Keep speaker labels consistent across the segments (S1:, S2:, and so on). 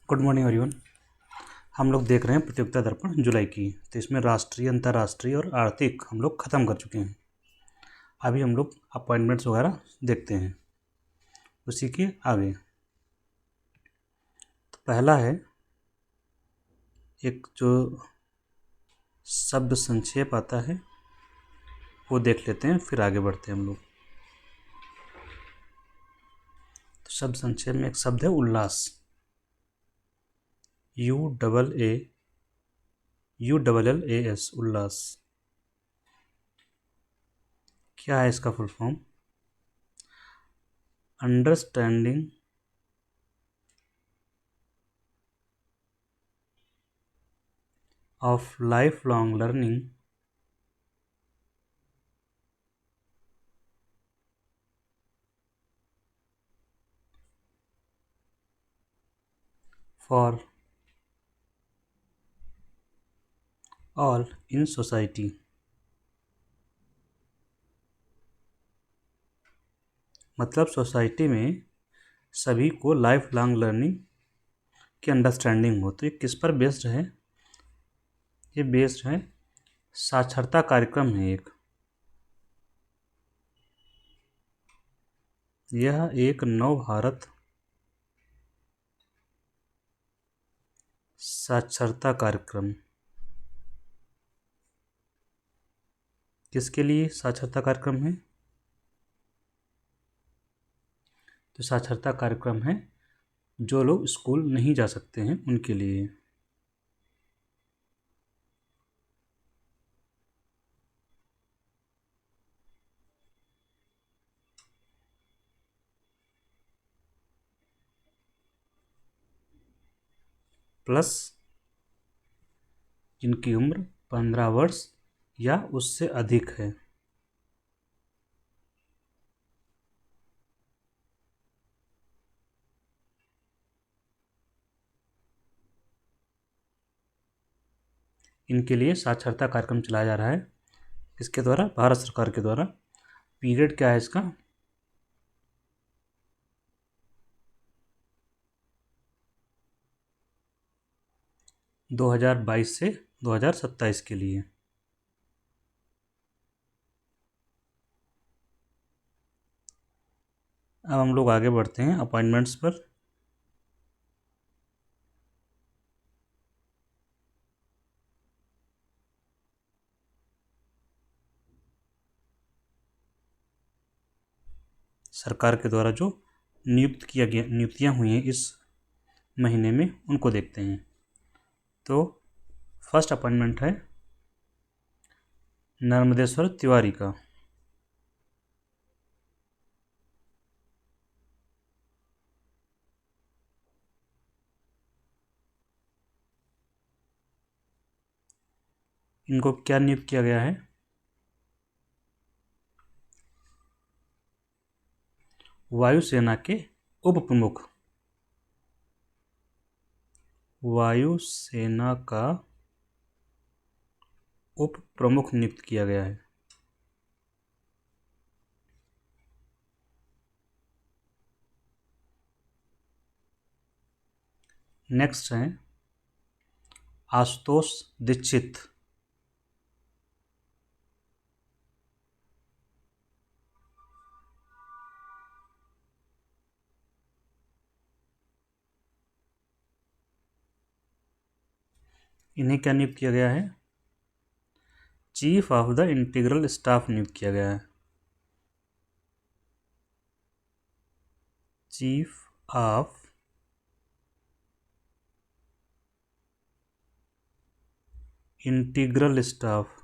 S1: Good morning everyone. हम लोग देख रहे हैं प्रतियोगिता दर्पण जुलाई की। तो इसमें राष्ट्रीय, अंतर्राष्ट्रीय और आर्थिक हम लोग ख़त्म कर चुके हैं। अभी हम लोग अपॉइंटमेंट्स वगैरह देखते हैं उसी के आगे। तो पहला है एक जो शब्द संक्षेप आता है वो देख लेते हैं, फिर आगे बढ़ते हैं हम लोग। तो शब्द संक्षेप में एक शब्द है उल्लास। ULLAS, उल्लास। क्या है इसका full form? Understanding of life long learning for all in society. मतलब सोसाइटी में सभी को लाइफ लॉन्ग लर्निंग की अंडरस्टैंडिंग हो। तो ये किस पर बेस्ड है? ये बेस्ड है, साक्षरता कार्यक्रम है एक। यह एक नव भारत साक्षरता कार्यक्रम। किसके लिए साक्षरता कार्यक्रम है? तो साक्षरता कार्यक्रम है जो लोग स्कूल नहीं जा सकते हैं उनके लिए। प्लस जिनकी उम्र 15 वर्ष या उससे अधिक है। इनके लिए साक्षरता कार्यक्रम चलाया जा रहा है। किसके द्वारा? भारत सरकार के द्वारा। पीरियड क्या है इसका? 2022 से 2027 के लिए। अब हम लोग आगे बढ़ते हैं अपॉइंटमेंट्स पर। सरकार के द्वारा जो नियुक्तियां हुई हैं इस महीने में, उनको देखते हैं। तो फर्स्ट अपॉइंटमेंट है नर्मदेश्वर तिवारी का। इनको क्या नियुक्त किया गया है? वायुसेना के उप प्रमुख। वायुसेना का उप प्रमुख नियुक्त किया गया है। नेक्स्ट है आशुतोष दीक्षित। इन्हें क्या नियुक्त किया गया है? Chief of the integral staff नियुक्त किया गया है। Chief of integral staff.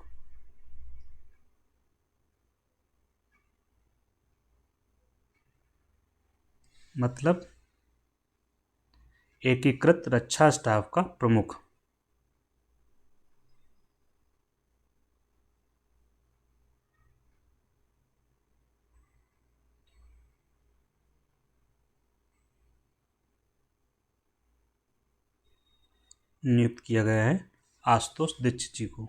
S1: मतलब एकीकृत रक्षा स्टाफ का प्रमुख। नियुक्त किया गया है आशुतोष दीक्षित जी को।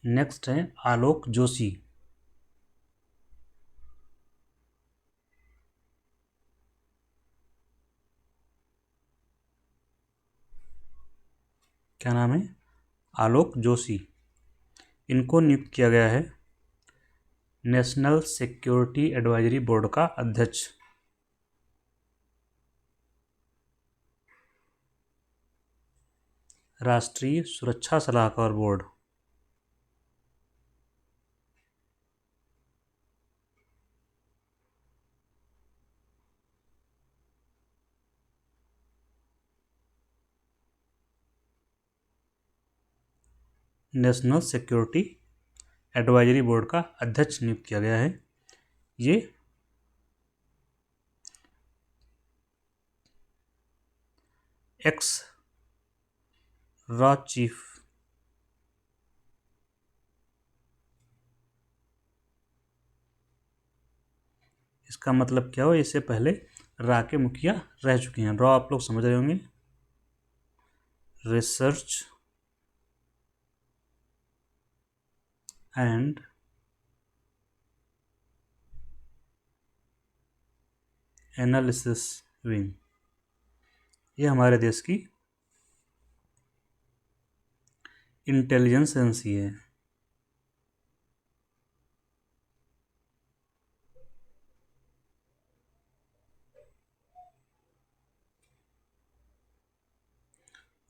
S1: नेक्स्ट है आलोक जोशी। क्या नाम है, आलोक जोशी। इनको नियुक्त किया गया है नेशनल सिक्योरिटी एडवाइजरी बोर्ड का अध्यक्ष। राष्ट्रीय सुरक्षा सलाहकार board. National security advisory board का अध्यक्ष नियुक्त किया गया है। ये एक्स रॉ चीफ इसका मतलब क्या हो, इससे पहले रा के मुखिया रह चुके हैं। रॉ आप लोग समझ रहे होंगे, रिसर्च एंड एनालिसिस विंग। ये हमारे देश की इंटेलिजेंस एजेंसी है।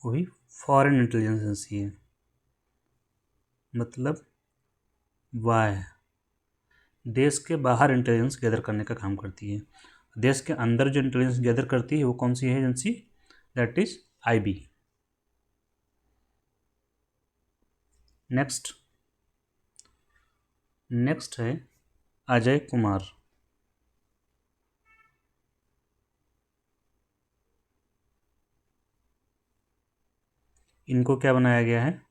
S1: वही फॉरेन इंटेलिजेंस एजेंसी है, मतलब वाह, देश के बाहर इंटेलिजेंस गैदर करने का काम करती है। देश के अंदर जो इंटेलिजेंस गैदर करती है वो कौन सी है agency, that is IB. Next है अजय कुमार। इनको क्या बनाया गया है,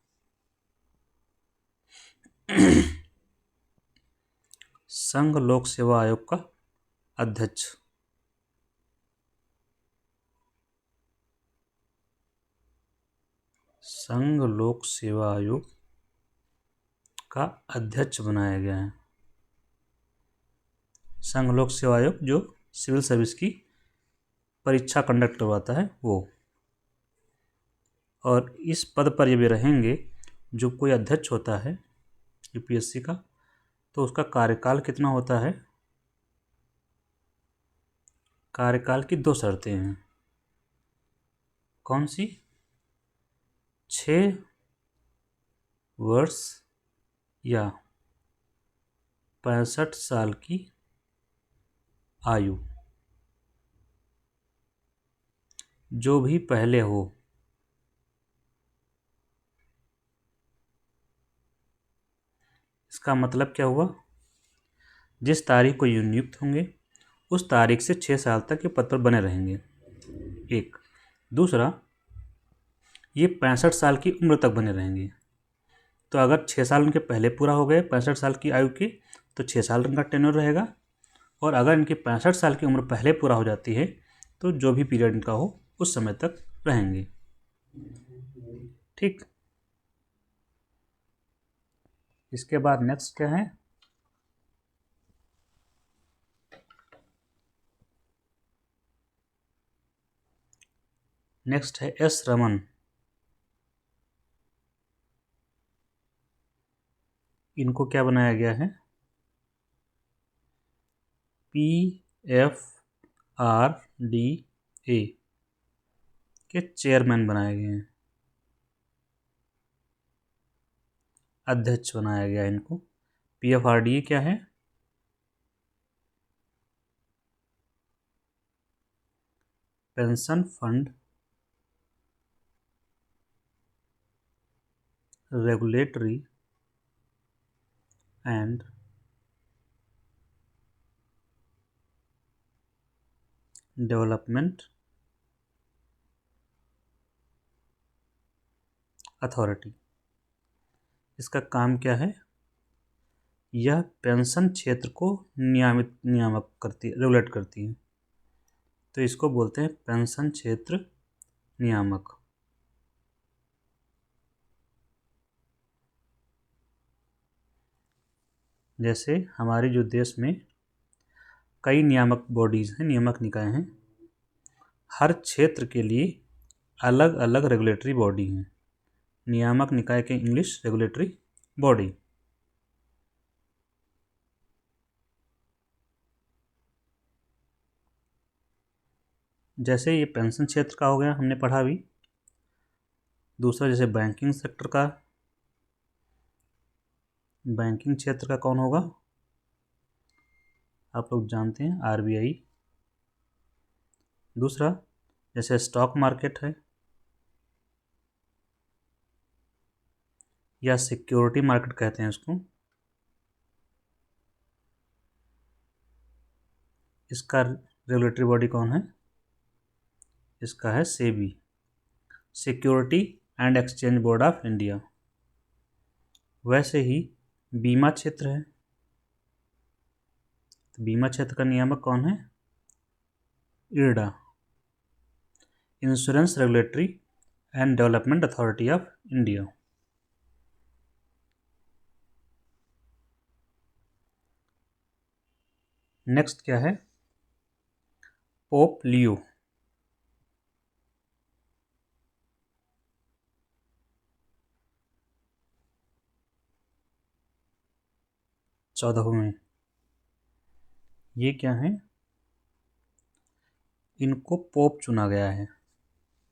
S1: संघ लोक सेवा आयोग का अध्यक्ष। संघ लोक सेवा आयोग का अध्यक्ष बनाया गया है। संघ लोक सेवा आयोग जो सिविल सर्विस की परीक्षा कंडक्ट करवाता है वो, और इस पद पर ये भी रहेंगे जो कोई अध्यक्ष होता है यूपीएससी का, तो उसका कार्यकाल कितना होता है, कार्यकाल की 2 शर्तें हैं। कौन सी, 6 वर्ष या 65 साल की आयु, जो भी पहले हो। इसका मतलब क्या हुआ, जिस तारीख को ये नियुक्त होंगे उस तारीख से 6 साल तक ये पद पर बने रहेंगे, एक। दूसरा, ये 65 साल की उम्र तक बने रहेंगे। तो अगर 6 साल उनके पहले पूरा हो गए 65 साल की आयु के, तो 6 साल इनका टेन्योर रहेगा। और अगर इनकी 65 साल की उम्र पहले पूरा हो जाती है तो जो भी पीरियड इनका हो उस समय तक रहेंगे। ठीक, इसके बाद नेक्स्ट क्या है, नेक्स्ट है एस रमन। इनको क्या बनाया गया है, PFRDA के चेयरमैन बनाए गए हैं, अध्यक्ष बनाया गया है इनको। PFRDA क्या है, pension fund regulatory and development authority. इसका काम क्या है, यह पेंशन क्षेत्र को नियामक करती है, रेगुलेट करती है। तो इसको बोलते हैं पेंशन क्षेत्र नियामक। जैसे हमारे जो देश में कई नियामक बॉडीज़ हैं, नियामक निकाय हैं, हर क्षेत्र के लिए अलग अलग रेगुलेटरी बॉडी हैं। नियामक निकाय के इंग्लिश रेगुलेटरी बॉडी। जैसे ये पेंशन क्षेत्र का हो गया, हमने पढ़ा भी। दूसरा जैसे बैंकिंग सेक्टर का, बैंकिंग क्षेत्र का कौन होगा, आप लोग जानते हैं, आरबीआई। दूसरा जैसे स्टॉक मार्केट है या सिक्योरिटी मार्केट कहते हैं इसको, इसका रेगुलेटरी बॉडी कौन है, इसका है SEBI, security and exchange board of India. वैसे ही बीमा क्षेत्र है, तो बीमा क्षेत्र का नियामक कौन है, IRDA, insurance regulatory and development authority of India. Next क्या है, पोप लियो। चौदहवें, ये क्या है, इनको पोप चुना गया है,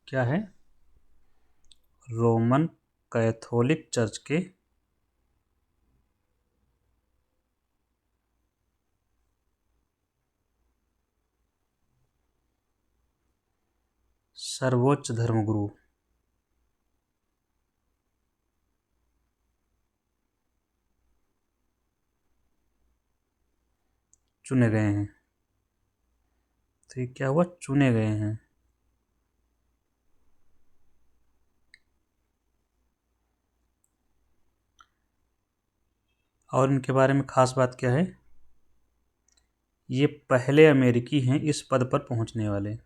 S1: क्या है, रोमन कैथोलिक चर्च के सर्वोच्च धर्मगुरु। चुने गए हैं, तो ये क्या हुआ, चुने गए हैं। और इनके बारे में खास बात क्या है, ये पहले अमेरिकी हैं इस पद पर पहुंचने वाले।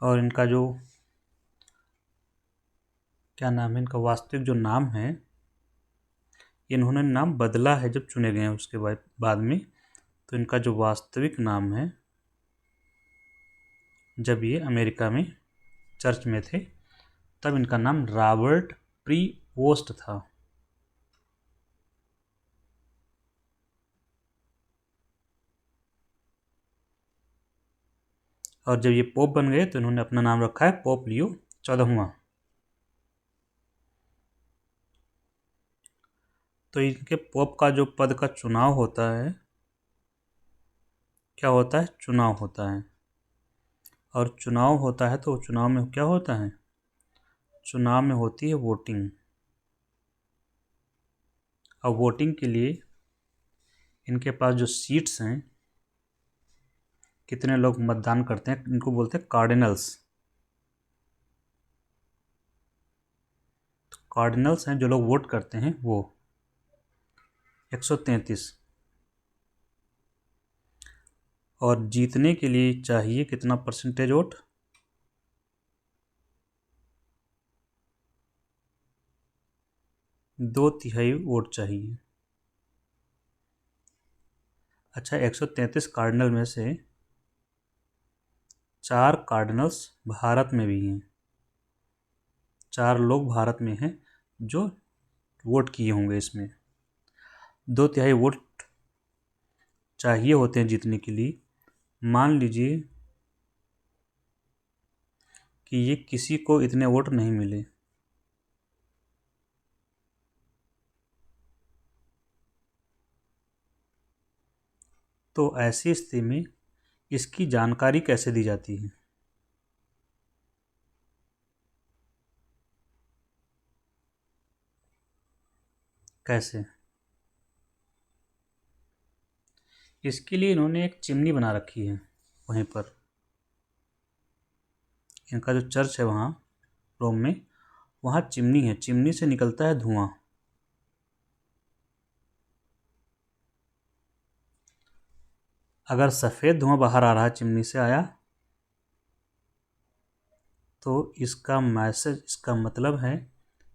S1: और इनका जो क्या नाम है, इनका वास्तविक जो नाम है, इन्होंने नाम बदला है जब चुने गए हैं उसके बाद में। तो इनका जो वास्तविक नाम है, जब ये अमेरिका में चर्च में थे तब इनका नाम रॉबर्ट प्रीवोस्ट था। और जब ये पोप बन गए तो इन्होंने अपना नाम रखा है पोप लियो 14वां। तो इनके पोप का जो पद का चुनाव होता है, क्या होता है, चुनाव होता है। और चुनाव होता है तो चुनाव में क्या होता है, चुनाव में होती है वोटिंग। और वोटिंग के लिए इनके पास जो सीट्स हैं, कितने लोग मतदान करते हैं, इनको बोलते हैं कार्डिनल्स। तो कार्डिनल्स हैं जो लोग वोट करते हैं, वो 133। और जीतने के लिए चाहिए कितना परसेंटेज वोट, 2/3 वोट चाहिए। अच्छा, 133 कार्डिनल में से 4 कार्डिनल्स भारत में भी हैं, 4 लोग भारत में हैं जो वोट किए होंगे इसमें। 2/3 वोट चाहिए होते हैं जीतने के लिए। मान लीजिए कि ये किसी को इतने वोट नहीं मिले, तो ऐसी स्थिति में इसकी जानकारी कैसे दी जाती है, कैसे, इसके लिए इन्होंने एक चिमनी बना रखी है वहीं पर। इनका जो चर्च है वहाँ रोम में, वहाँ चिमनी है, चिमनी से निकलता है धुआं। अगर सफ़ेद धुआं बाहर आ रहा है, चिमनी से आया, तो इसका मैसेज, इसका मतलब है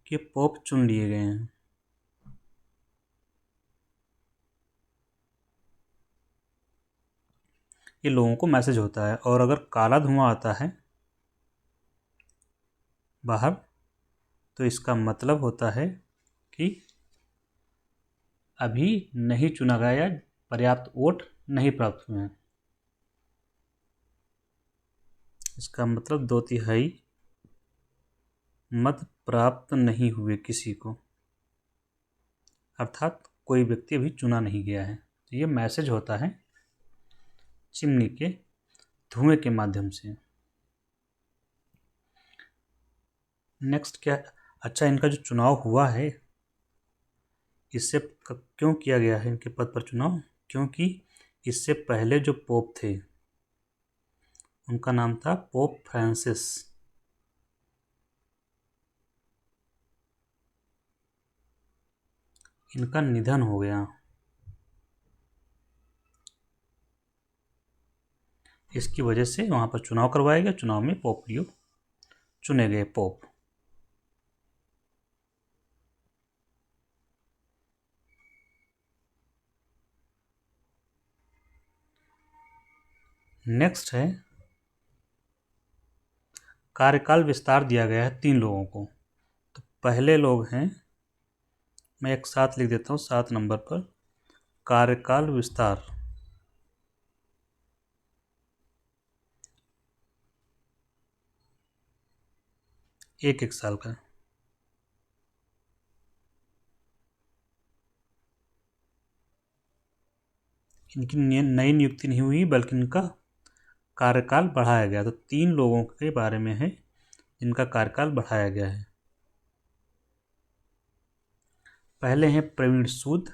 S1: कि पोप चुन लिए गए हैं। ये लोगों को मैसेज होता है। और अगर काला धुआं आता है बाहर, तो इसका मतलब होता है कि अभी नहीं चुना गया या पर्याप्त वोट नहीं प्राप्त हुए हैं। इसका मतलब 2/3 मत प्राप्त नहीं हुए किसी को, अर्थात कोई व्यक्ति अभी चुना नहीं गया है। तो ये मैसेज होता है चिमनी के धुएं के माध्यम से। नेक्स्ट क्या? अच्छा, इनका जो चुनाव हुआ है, इससे क्यों किया गया है इनके पद पर चुनाव? क्योंकि इससे पहले जो पोप थे उनका नाम था पोप फ्रांसिस। इनका निधन हो गया, इसकी वजह से वहाँ पर चुनाव करवाया गया। चुनाव में पोप लियो चुने गए पोप। नेक्स्ट है कार्यकाल विस्तार दिया गया है 3 लोगों को। तो पहले लोग हैं, मैं एक साथ लिख देता हूँ 7 नंबर पर, कार्यकाल विस्तार। एक साल का। इनकी नई नियुक्ति नहीं हुई, बल्कि इनका कार्यकाल बढ़ाया गया। तो 3 लोगों के बारे में है जिनका कार्यकाल बढ़ाया गया है। पहले हैं प्रवीण सूद,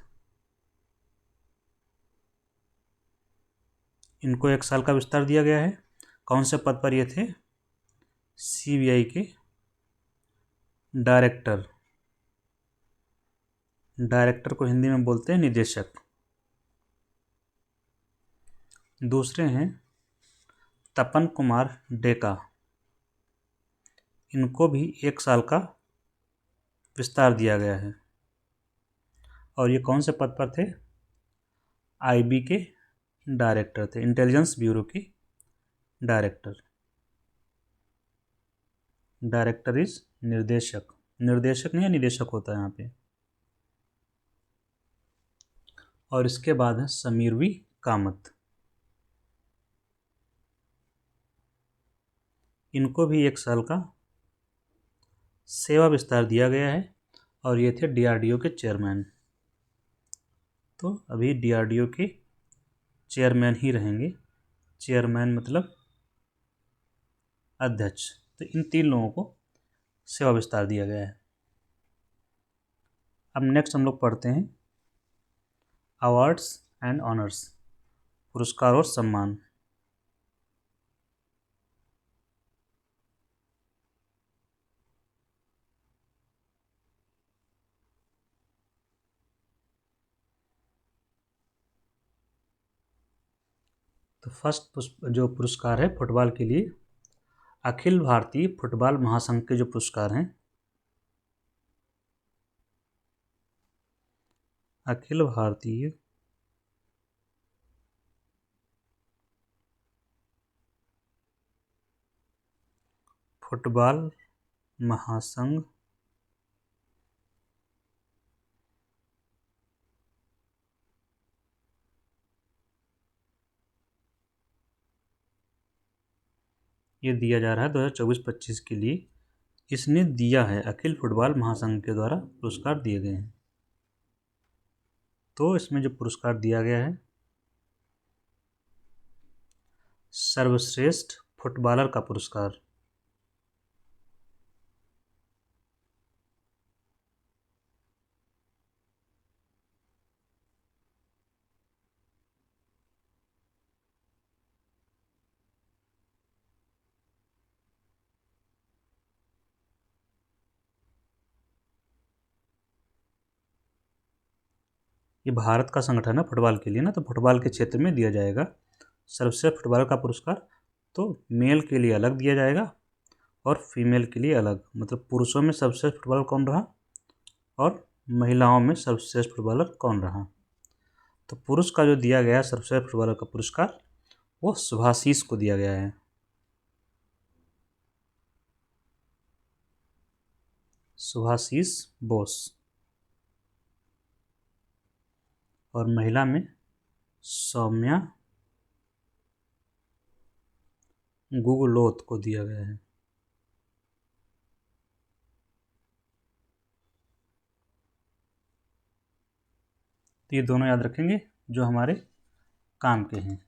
S1: इनको 1 साल का विस्तार दिया गया है। कौन से पद पर ये थे? सीबीआई के डायरेक्टर। डायरेक्टर को हिंदी में बोलते हैं निदेशक। दूसरे हैं तपन कुमार डेका, इनको भी 1 साल का विस्तार दिया गया है। और ये कौन से पद पर थे? आईबी के डायरेक्टर थे, इंटेलिजेंस ब्यूरो के डायरेक्टर। डायरेक्टर इज निर्देशक, निर्देशक नहीं निदेशक होता है यहाँ पे। और इसके बाद है समीरवी कामत, इनको भी 1 साल का सेवा विस्तार दिया गया है। और ये थे डीआरडीओ के चेयरमैन। तो अभी डीआरडीओ के चेयरमैन ही रहेंगे। चेयरमैन मतलब अध्यक्ष। तो इन 3 लोगों को सेवा विस्तार दिया गया है। अब नेक्स्ट हम लोग पढ़ते हैं अवार्ड्स एंड ऑनर्स, पुरस्कार और सम्मान। तो फर्स्ट जो पुरस्कार है फुटबॉल के लिए, अखिल भारतीय फुटबॉल महासंघ के जो पुरस्कार हैं, अखिल भारतीय फुटबॉल महासंघ ये दिया जा रहा है 2024-25 के लिए। इसने दिया है, अखिल फुटबॉल महासंघ के द्वारा पुरस्कार दिए गए हैं। तो इसमें जो पुरस्कार दिया गया है, सर्वश्रेष्ठ फुटबॉलर का पुरस्कार। ये भारत का संगठन है फुटबॉल के लिए ना, तो फुटबॉल के क्षेत्र में दिया जाएगा सर्वश्रेष्ठ फुटबॉलर का पुरस्कार। तो मेल के लिए अलग दिया जाएगा और फीमेल के लिए अलग, मतलब पुरुषों में सर्वश्रेष्ठ फुटबॉलर कौन रहा और महिलाओं में सर्वश्रेष्ठ फुटबॉलर कौन रहा। तो पुरुष का जो दिया गया सर्वश्रेष्ठ फुटबॉलर का पुरस्कार वो शुभाशीष को दिया गया है। शुभाशीष बोस। और महिला में सौम्या गुगलोत को दिया गया है। तो ये दोनों याद रखेंगे जो हमारे काम के हैं।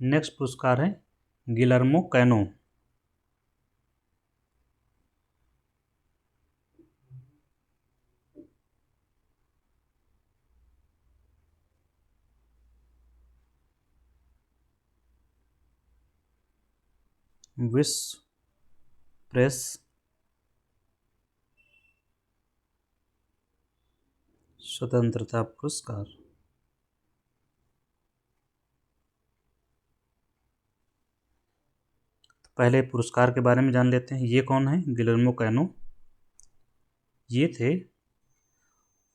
S1: नेक्स्ट पुरस्कार है गिलर्मो कैनो। विश्व प्रेस स्वतंत्रता पुरस्कार। पहले पुरस्कार के बारे में जान लेते हैं। ये कौन है? Guillermo canoe. ये थे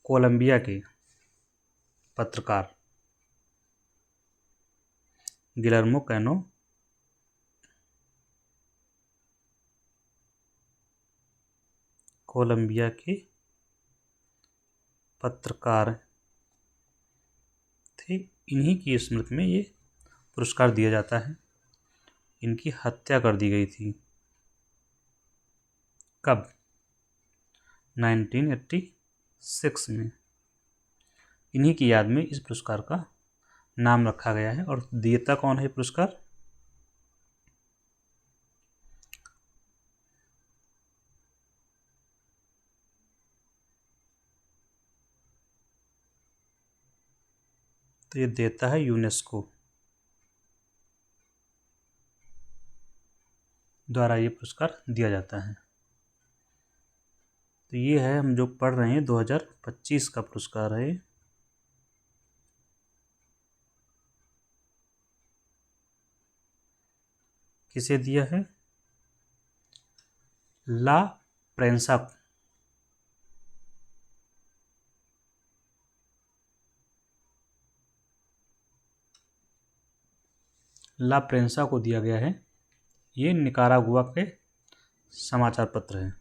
S1: कोलंबिया के पत्रकार। गिलर्मो कैनो कोलंबिया के पत्रकार थे। इन्हीं की स्मृति में ये पुरस्कार दिया जाता है। इनकी हत्या कर दी गई थी। कब? 1986 में। इन्हीं की याद में इस पुरस्कार का नाम रखा गया है। और देता कौन है पुरस्कार? तो ये देता है यूनेस्को द्वारा ये पुरस्कार दिया जाता है। तो ये है हम जो पढ़ रहे हैं 2025 का पुरस्कार है। किसे दिया है? ला प्रेंसा। ला प्रेंसा को दिया गया है। ये निकारागुआ के समाचार पत्र हैं।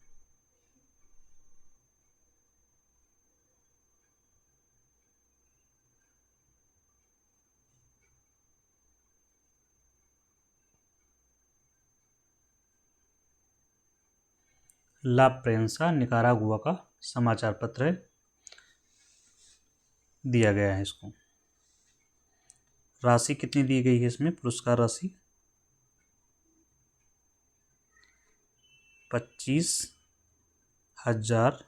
S1: ला प्रेंसा निकारागुआ का समाचार पत्र है। दिया गया है इसको। राशि कितनी दी गई है इसमें? पुरस्कार राशि 25,000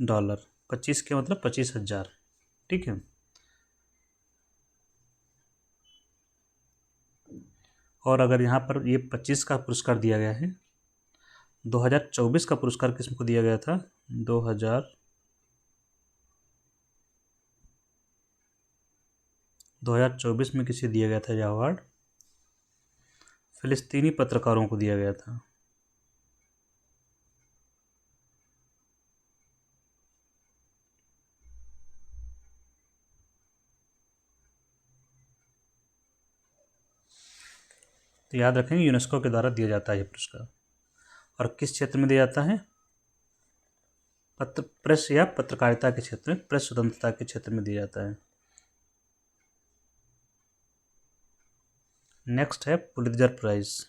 S1: डॉलर। 25 के मतलब 25,000। ठीक है। और अगर यहाँ पर ये 25 का पुरस्कार दिया गया है, 2024 का पुरस्कार किसको दिया गया था? 2024 में किसे दिया गया था यह अवार्ड? फिलिस्तीनी पत्रकारों को दिया गया था। तो याद रखेंगे यूनेस्को के द्वारा दिया जाता है ये पुरस्कार। और किस क्षेत्र में दिया जाता है? प्रेस या पत्रकारिता के क्षेत्र में, प्रेस स्वतंत्रता के क्षेत्र में दिया जाता है। नेक्स्ट है पुलित्जर प्राइज।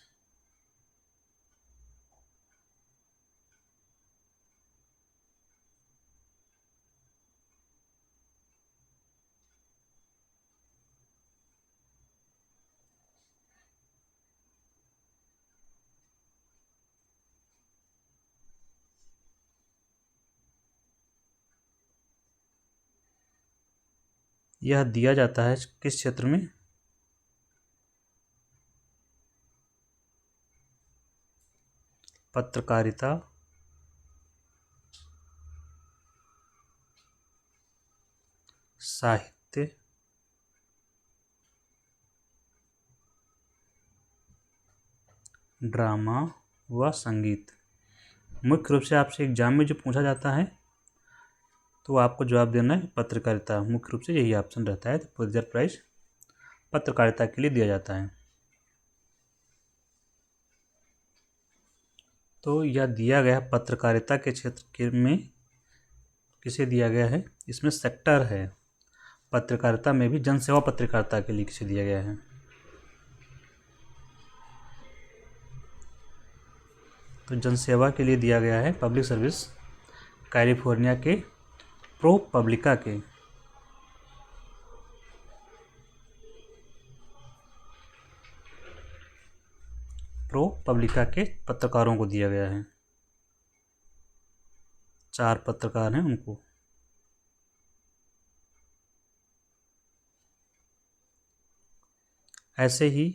S1: यह दिया जाता है किस क्षेत्र में? पत्रकारिता साहित्य, ड्रामा व संगीत। मुख्य रूप से आपसे एग्जाम में जो पूछा जाता है तो आपको जवाब देना है पत्रकारिता। मुख्य रूप से यही ऑप्शन रहता है। तो पुलित्जर प्राइज पत्रकारिता के लिए दिया जाता है। तो यह दिया गया पत्रकारिता के क्षेत्र में किसे दिया गया है? इसमें सेक्टर है पत्रकारिता में भी, जनसेवा पत्रकारिता के लिए किसे दिया गया है? तो जनसेवा के लिए दिया गया है पब्लिक सर्विस कैलिफोर्निया के ProPublica के ProPublica के पत्रकारों को दिया गया है। 4 पत्रकार हैं उनको। ऐसे ही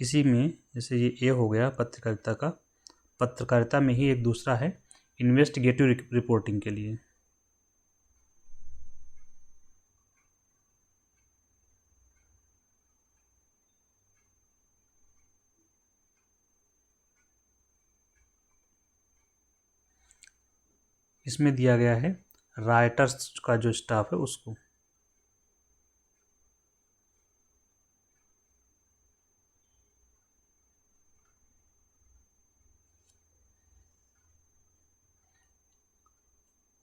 S1: इसी में जैसे ये ए हो गया पत्रकारिता का, पत्रकारिता में ही एक दूसरा है इन्वेस्टिगेटिव रिपोर्टिंग के लिए। इसमें दिया गया है राइटर्स का जो स्टाफ है उसको।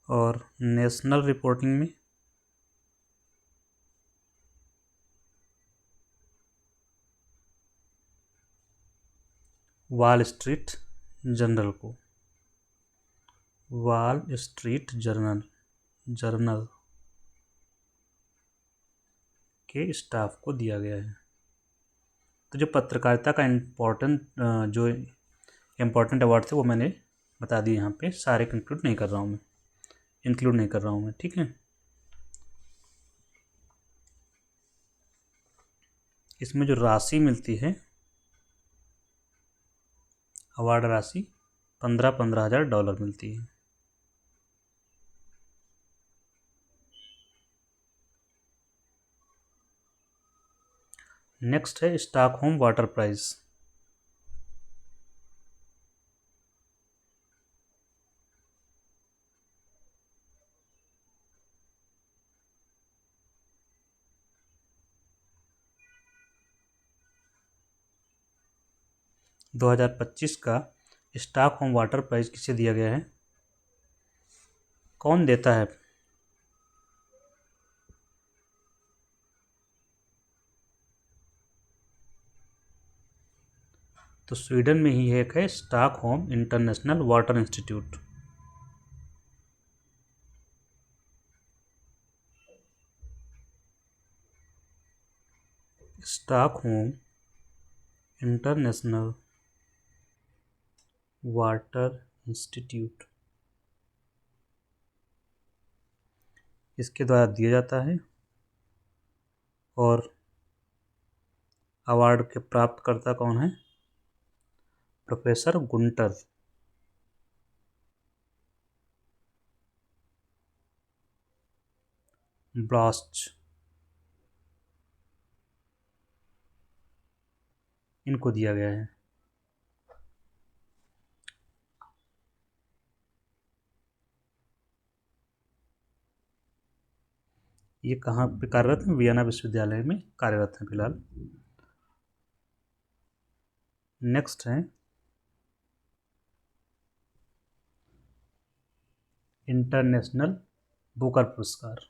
S1: और नेशनल रिपोर्टिंग में वॉल स्ट्रीट जर्नल को, वॉल स्ट्रीट जर्नल के स्टाफ को दिया गया है। तो जो पत्रकारिता का जो इम्पोर्टेंट अवार्ड थे वो मैंने बता दिए। यहाँ पे सारे इंक्लूड नहीं कर रहा हूँ मैं, ठीक है। इसमें जो राशि मिलती है अवार्ड राशि 15,000 डॉलर मिलती है। नेक्स्ट है स्टॉकहोम वाटर प्राइज। दो 2025 का स्टॉकहोम वाटर प्राइज किसे दिया गया है? कौन देता है? तो स्वीडन में ही एक है Stockholm international water institute. Stockholm international water institute इसके द्वारा दिया जाता है। और अवार्ड के प्राप्तकर्ता कौन है? प्रोफेसर गुंटर ब्लास्ट, इनको दिया गया है। ये कहाँ पे कार्यरत हैं? वियना विश्वविद्यालय में कार्यरत हैं फिलहाल। नेक्स्ट है इंटरनेशनल बुकर पुरस्कार।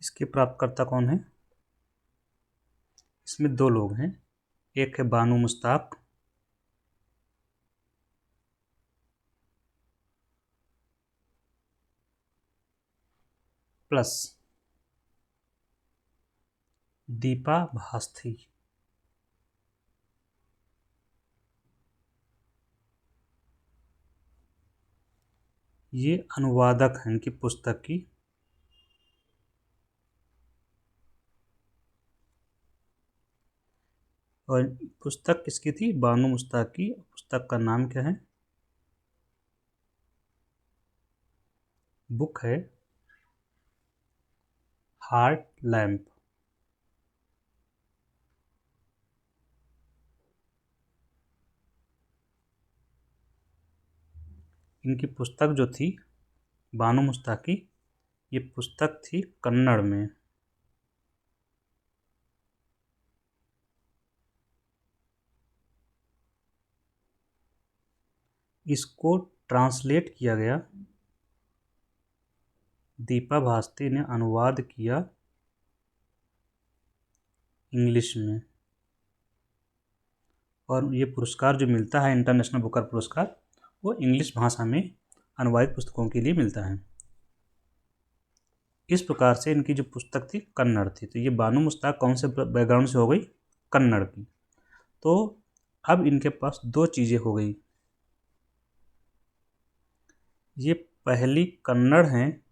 S1: इसके प्राप्तकर्ता कौन है? इसमें 2 लोग हैं, एक है बानू मुश्ताक प्लस दीपा भास्थी। ये अनुवादक हैं इनकी पुस्तक की। और पुस्तक किसकी थी? बानू मुश्ताक की। पुस्तक का नाम क्या है? बुक है हार्ट लैम्प। इनकी पुस्तक जो थी बानू मुश्ताक की, ये पुस्तक थी कन्नड़ में। इसको ट्रांसलेट किया गया, दीपा भास्ती ने अनुवाद किया इंग्लिश में। और ये पुरस्कार जो मिलता है इंटरनेशनल बुकर पुरस्कार, वो इंग्लिश भाषा में अनुवादित पुस्तकों के लिए मिलता है। इस प्रकार से इनकी जो पुस्तक थी कन्नड़ थी। तो ये बानू मुश्ताक कौन से बैकग्राउंड से हो गई? कन्नड़ की। तो अब इनके पास दो चीज़ें हो गई। ये पहली कन्नड़ हैं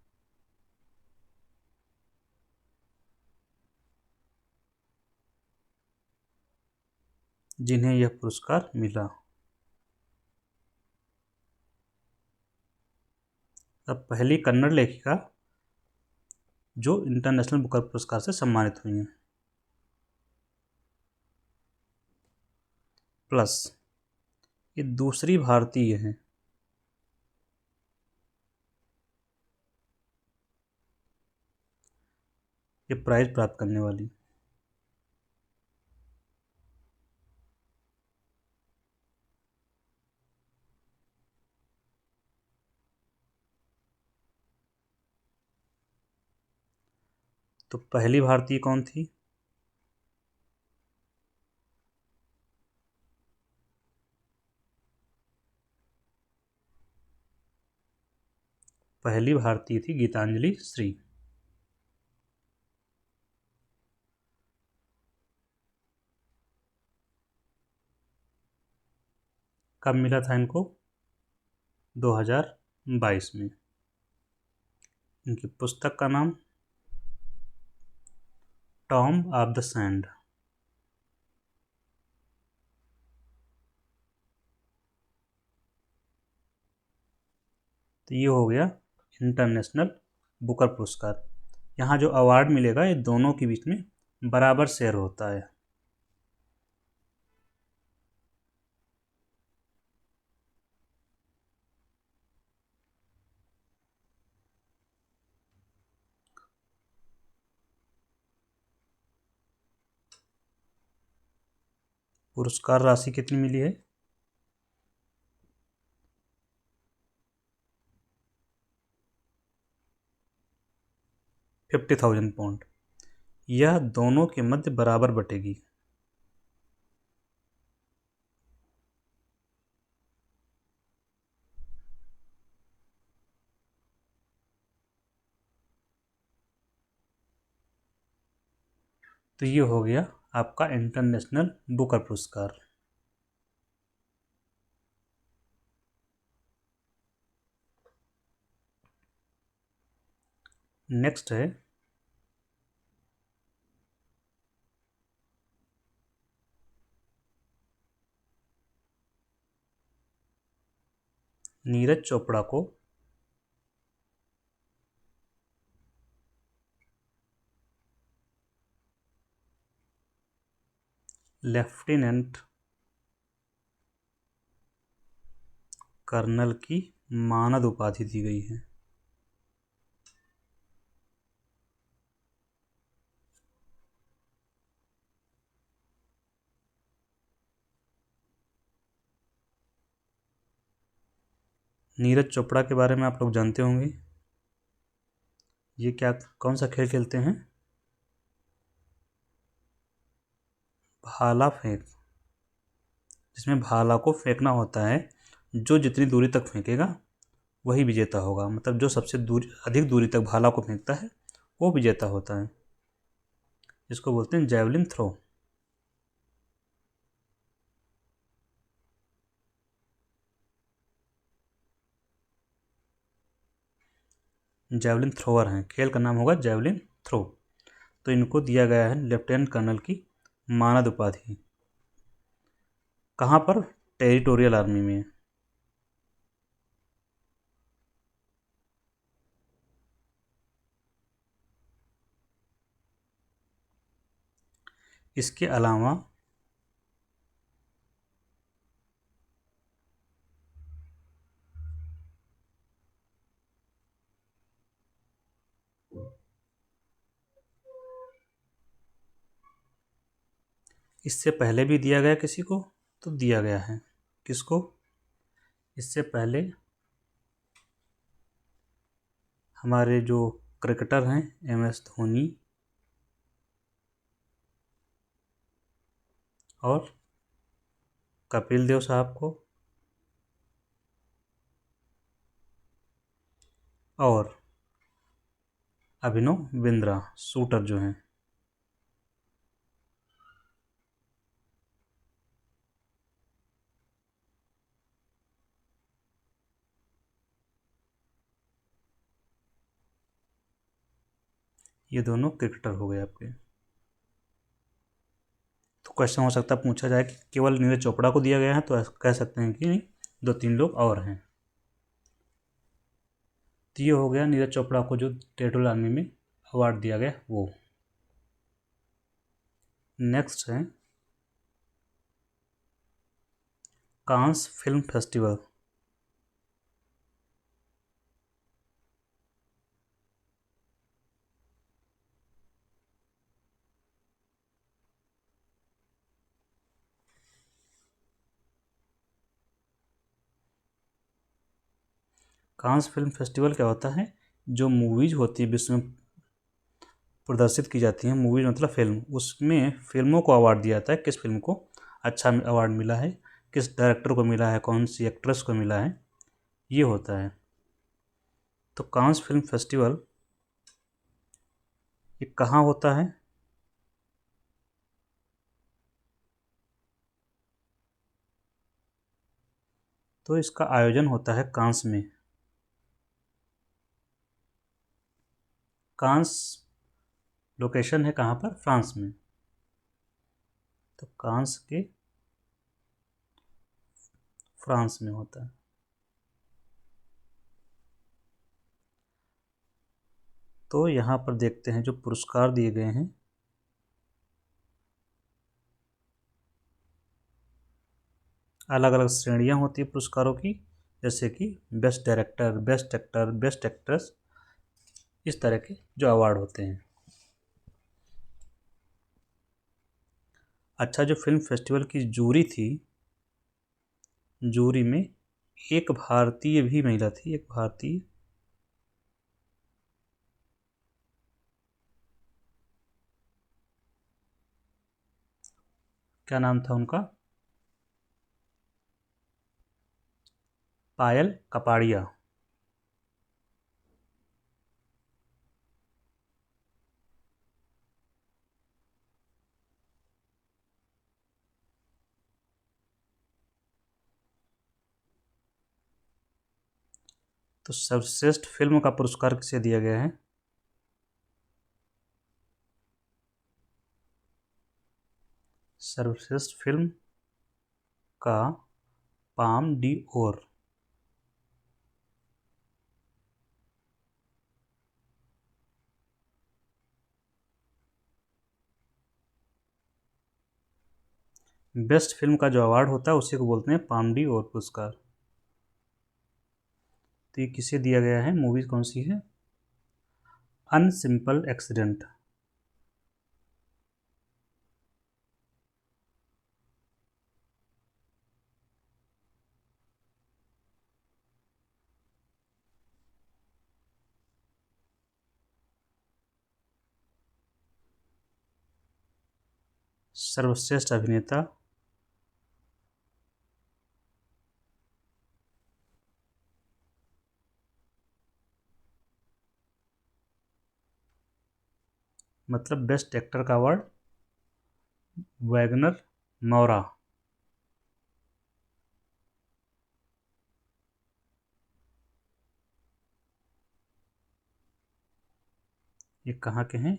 S1: जिन्हें यह पुरस्कार मिला। अब पहली कन्नड़ लेखिका जो इंटरनेशनल बुकर पुरस्कार से सम्मानित हुई हैं। प्लस ये दूसरी भारतीय हैं ये प्राइज प्राप्त करने वाली। तो पहली भारतीय कौन थी? पहली भारतीय थी गीतांजलि श्री। कब मिला था इनको? 2022 में। इनकी पुस्तक का नाम टॉम ऑफ द सैंड। तो ये हो गया इंटरनेशनल बुकर पुरस्कार। यहाँ जो अवार्ड मिलेगा ये दोनों के बीच में बराबर शेयर होता है। पुरस्कार राशि कितनी मिली है? 50,000 पाउंड। यह दोनों के मध्य बराबर बटेगी। तो ये हो गया आपका इंटरनेशनल बुकर पुरस्कार। नेक्स्ट है नीरज चोपड़ा को लेफ्टिनेंट कर्नल की मानद उपाधि दी गई है। नीरज चोपड़ा के बारे में आप लोग जानते होंगे। ये क्या कौन सा खेल खेलते हैं? भाला फेंक, जिसमें भाला को फेंकना होता है। जो जितनी दूरी तक फेंकेगा वही विजेता होगा। मतलब जो सबसे अधिक दूरी तक भाला को फेंकता है वो विजेता होता है। इसको बोलते हैं जैवलिन थ्रो। जैवलिन थ्रोअर हैं, खेल का नाम होगा जैवलिन थ्रो। तो इनको दिया गया है लेफ्टिनेंट कर्नल की मानद उपाधि। कहाँ पर? टेरिटोरियल आर्मी में। इसके अलावा इससे पहले भी दिया गया किसी को, तो दिया गया है किसको? इससे पहले हमारे जो क्रिकेटर हैं MS धोनी और कपिल देव साहब को, और अभिनव बिंद्रा शूटर जो हैं। ये दोनों क्रिकेटर हो गए आपके। तो क्वेश्चन हो सकता है पूछा जाए कि केवल नीरज चोपड़ा को दिया गया है, तो कह सकते हैं कि नहीं, 2-3 लोग और हैं। तो ये हो गया नीरज चोपड़ा को जो टेरिटोरियल आर्मी में अवार्ड दिया गया वो। नेक्स्ट है Cannes film festival. Cannes film festival क्या होता है? जो मूवीज होती है विश्व में प्रदर्शित की जाती हैं, मूवीज मतलब फिल्म, उसमें फिल्मों को अवार्ड दिया जाता है। किस फिल्म को अच्छा अवार्ड मिला है, किस डायरेक्टर को मिला है, कौन सी एक्ट्रेस को मिला है, ये होता है। तो कांस फिल्म फेस्टिवल ये कहाँ होता है? तो इसका आयोजन होता है कांस में। कांस लोकेशन है कहाँ पर? फ्रांस में। तो कांस के फ्रांस में होता है। तो यहाँ पर देखते हैं जो पुरस्कार दिए गए हैं। अलग अलग श्रेणियाँ होती है पुरस्कारों की, जैसे कि best director, best actor, best actress, इस तरह के जो अवार्ड होते हैं। अच्छा, जो फिल्म फेस्टिवल की जूरी थी, जूरी में एक भारतीय भी महिला थी, एक भारतीय। क्या नाम था उनका? पायल कपाड़िया। तो सर्वश्रेष्ठ फिल्म का पुरस्कार किसे दिया गया है? सर्वश्रेष्ठ फिल्म का पाम डी ओर। बेस्ट फिल्म का जो अवार्ड होता है उसी को बोलते हैं पाम डी ओर पुरस्कार। तो ये किसे दिया गया है? मूवी कौन सी है? अनसिंपल एक्सीडेंट। सर्वश्रेष्ठ अभिनेता मतलब बेस्ट एक्टर का अवार्ड वैगनर मौरा। ये कहाँ के हैं?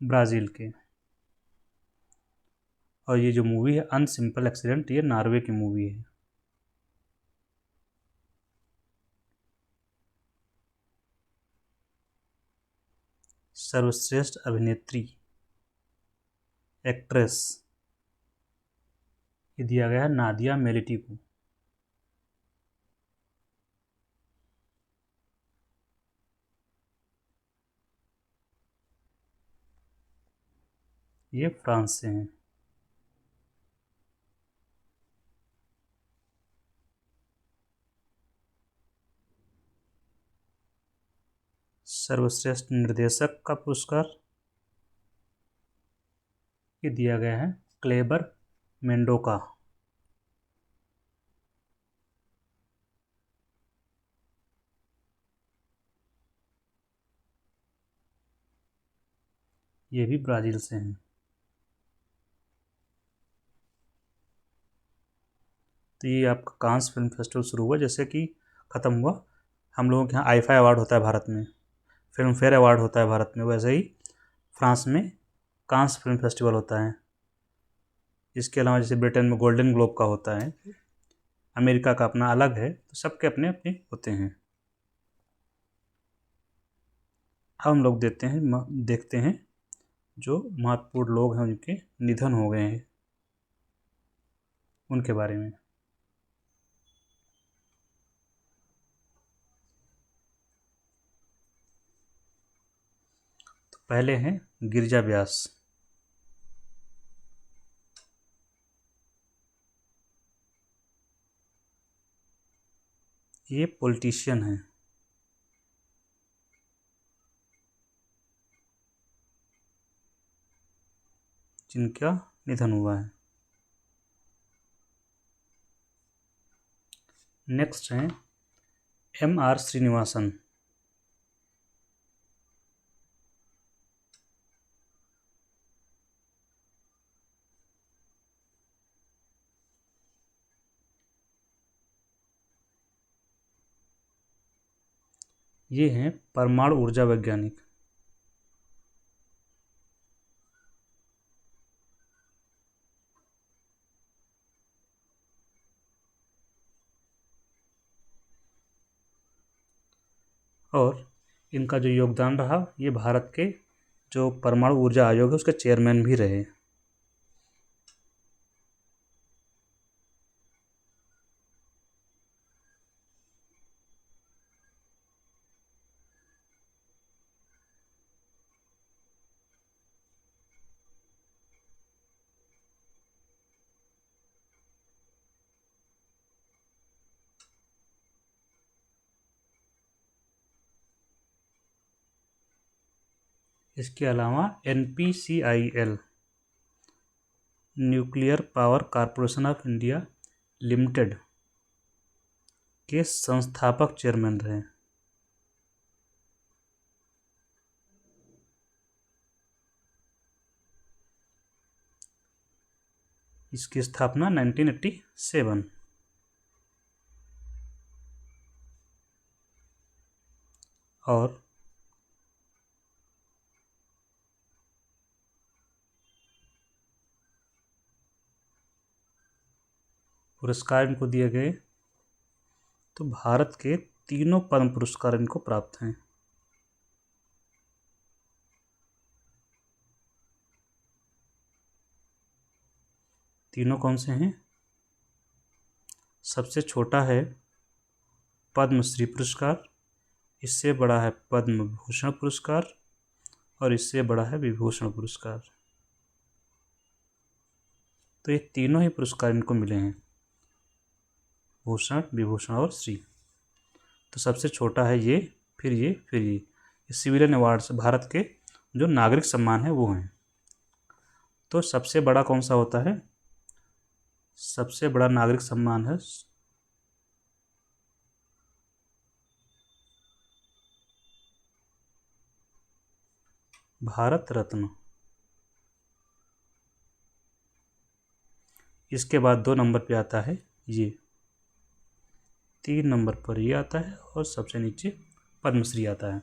S1: ब्राज़ील के। और ये जो मूवी है अनसिंपल एक्सीडेंट, ये नॉर्वे की मूवी है। सर्वश्रेष्ठ अभिनेत्री एक्ट्रेस ये दिया गया है नादिया मेलिटी को। ये फ्रांस से हैं। सर्वश्रेष्ठ निर्देशक का पुरस्कार ये दिया गया है क्लेबर मेंडोका। ये भी ब्राज़ील से हैं। तो ये आपका कांस फिल्म फेस्टिवल शुरू हुआ, जैसे कि ख़त्म हुआ। हम लोगों के यहाँ आईफा अवार्ड होता है भारत में, फिल्म फेयर अवार्ड होता है भारत में, वैसे ही फ्रांस में कांस फिल्म फेस्टिवल होता है। इसके अलावा जैसे ब्रिटेन में गोल्डन ग्लोब का होता है, अमेरिका का अपना अलग है, तो सबके अपने अपने होते हैं। अब हम लोग देखते हैं जो महत्वपूर्ण लोग हैं उनके निधन हो गए हैं उनके बारे में। तो पहले हैं गिरिजा व्यास। ये पॉलिटिशियन हैं जिनका निधन हुआ है। नेक्स्ट हैं M.R. श्रीनिवासन। ये हैं परमाणु ऊर्जा वैज्ञानिक। और इनका जो योगदान रहा, ये भारत के जो परमाणु ऊर्जा आयोग है उसके चेयरमैन भी रहे। इसके अलावा NPCIL nuclear power corporation of India limited के संस्थापक चेयरमैन रहे। इसकी स्थापना 1987। और पुरस्कार इनको दिए गए, तो भारत के तीनों पद्म पुरस्कार इनको प्राप्त हैं। तीनों कौन से हैं? सबसे छोटा है पद्मश्री पुरस्कार, इससे बड़ा है पद्म भूषण पुरस्कार, और इससे बड़ा है विभूषण पुरस्कार। तो ये तीनों ही पुरस्कार इनको मिले हैं, भूषण, विभूषण और श्री। तो सबसे छोटा है ये, फिर ये, फिर ये सिविलियन अवार्ड्स भारत के जो नागरिक सम्मान है वो हैं। तो सबसे बड़ा कौन सा होता है? सबसे बड़ा नागरिक सम्मान है भारत रत्न। इसके बाद 2 नंबर पे आता है ये, 3 नंबर पर ये आता है और सबसे नीचे पद्मश्री आता है।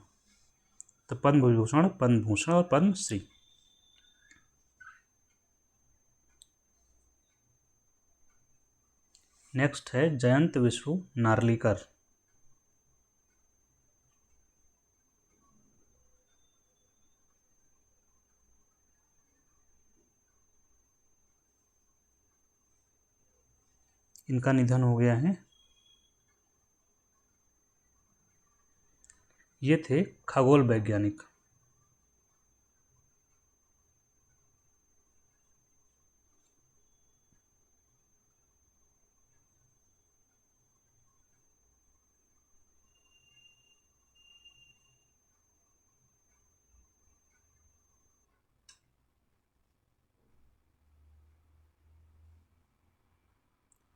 S1: तो पद्म विभूषण, पद्म भूषण और पद्मश्री। नेक्स्ट है जयंत विष्णु नार्लिकर। इनका निधन हो गया है। ये थे खगोल वैज्ञानिक।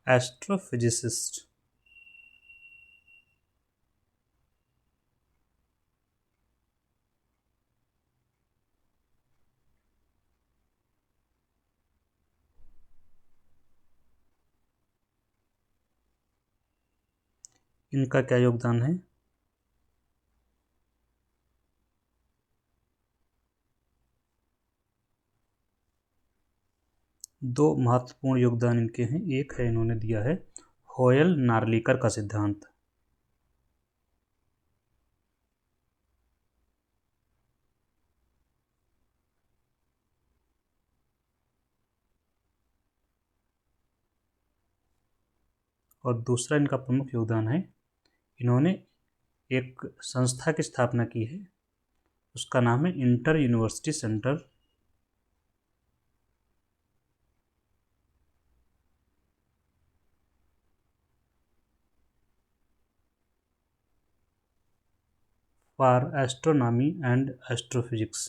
S1: एस्ट्रोफिजिसिस्ट। इनका क्या योगदान है? दो महत्वपूर्ण योगदान इनके हैं। एक है, इन्होंने दिया है होयल नार्लिकर का सिद्धांत। और दूसरा इनका प्रमुख योगदान है, इन्होंने एक संस्था की स्थापना की है, उसका नाम है inter university centre for astronomy and astrophysics.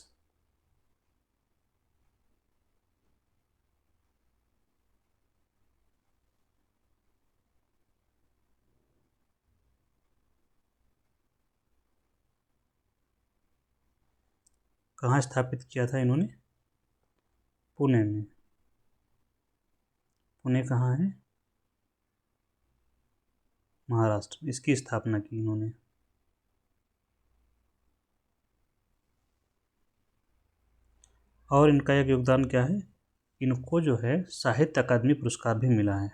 S1: कहाँ स्थापित किया था इन्होंने? पुणे में। पुणे कहाँ है? महाराष्ट्र। इसकी स्थापना की इन्होंने। और इनका एक योगदान क्या है, इनको जो है साहित्य अकादमी पुरस्कार भी मिला है।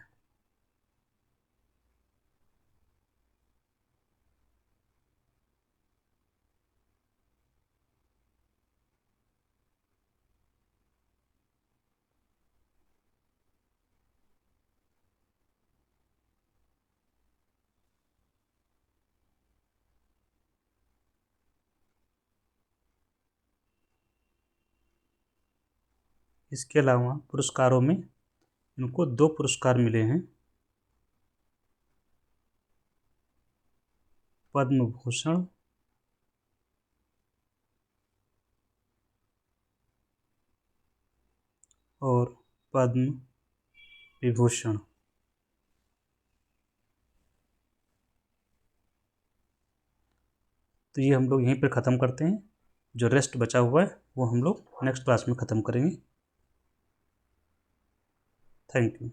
S1: इसके अलावा पुरस्कारों में इनको 2 पुरस्कार मिले हैं, पद्म भूषण और पद्म विभूषण। तो ये हम लोग यहीं पर ख़त्म करते हैं। जो रेस्ट बचा हुआ है वो हम लोग नेक्स्ट क्लास में ख़त्म करेंगे। Thank you.